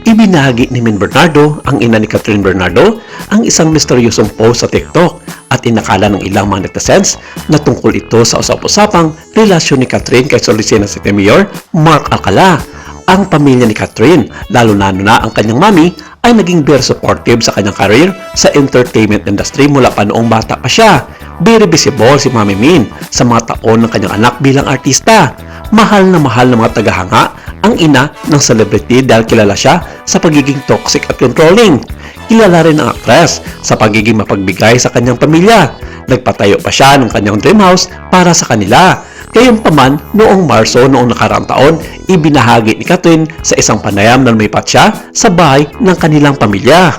Ibinahagi ni Min Bernardo, ang ina ni Catherine Bernardo, ang isang misteryosong post sa TikTok at inakala ng ilang mga netizens na tungkol ito sa usap-usapang relasyon ni Catherine kay Solicena City Mayor Mark Alcala. Ang pamilya ni Catherine, lalo na ang kanyang mami, ay naging very supportive sa kanyang career sa entertainment industry mula pa noong bata pa siya. Very visible si Mami Min sa mga taon ng kanyang anak bilang artista. Mahal na mga tagahanga ang ina ng celebrity dahil kilala siya sa pagiging toxic at controlling. Kilala rin ang actress sa pagiging mapagbigay sa kanyang pamilya. Nagpatayo pa siya ng kanyang dream house para sa kanila. Gayunpaman, noong Marso noong nakaraang taon, ibinahagi ni Catherine sa isang panayam na lumipat siya sa bahay ng kanilang pamilya.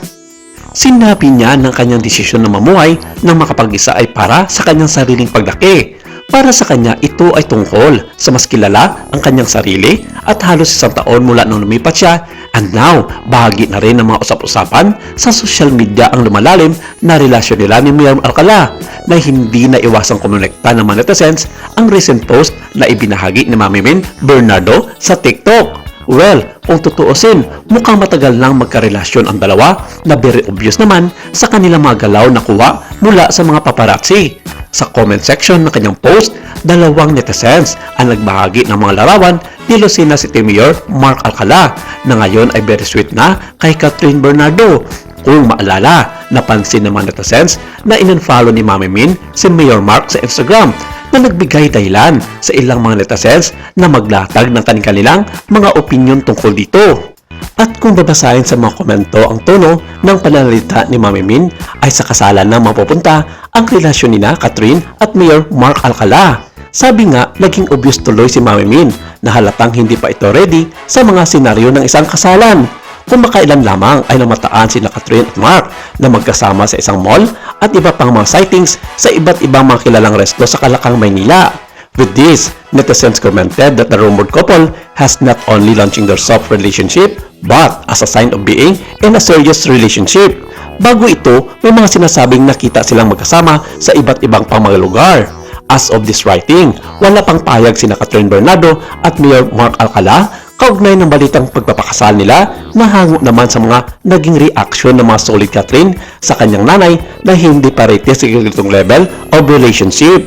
Sinabi niya ng kanyang desisyon na mamuhay ng makapag-isa ay para sa kanyang sariling paglaki. Para sa kanya, ito ay tungkol sa mas kilala ang kanyang sarili at halos isang taon mula nung lumipat siya, and now, bahagi na rin ng mga usap-usapan sa social media ang lumalalim na relasyon nila ni Mayor Alcala na hindi na iwasang kumonekta ng mga netizens ang recent post na ibinahagi ni Mami Min Bernardo sa TikTok. Well, kung tutuusin, mukhang matagal nang magkarelasyon ang dalawa na very obvious naman sa kanilang mga galaw na kuha mula sa mga paparazzi. Sa comment section ng kanyang post, dalawang netizens ang nagbahagi ng mga larawan ni Lucena City Mayor Mark Alcala na ngayon ay very sweet na kay Catherine Bernardo. Kung maalala, napansin ng mga netizens na in-unfollow ni Mami Min si Mayor Mark sa Instagram na nagbigay dahilan sa ilang mga netizens na maglatag ng kanilang mga opinyon tungkol dito. At kung babasahin sa mga komento ang tono ng pananalita ni Mami Min ay sa kasalan na mapupunta ang relasyon nina Catherine at Mayor Mark Alcala. Sabi nga, naging obvious tuloy si Mami Min na halatang hindi pa ito ready sa mga senaryo ng isang kasalan. Kung makailan lamang ay namataan sina Catherine at Mark na magkasama sa isang mall at iba pang mga sightings sa iba't ibang mga kilalang resto sa Calacang, Maynila. With this, netizens commented that the rumored couple has not only launching their soft relationship but as a sign of being in a serious relationship. Bago ito, may mga sinasabing nakita silang magkasama sa iba't ibang pang mga lugar. As of this writing, wala pang payag sina Catherine Bernardo at Mayor Mark Alcala kaugnay ng balitang pagpapakasal nila na hango naman sa mga naging reaksyon ng mga solid Catherine sa kanyang nanay na hindi pa rete sa ganitong level of relationship.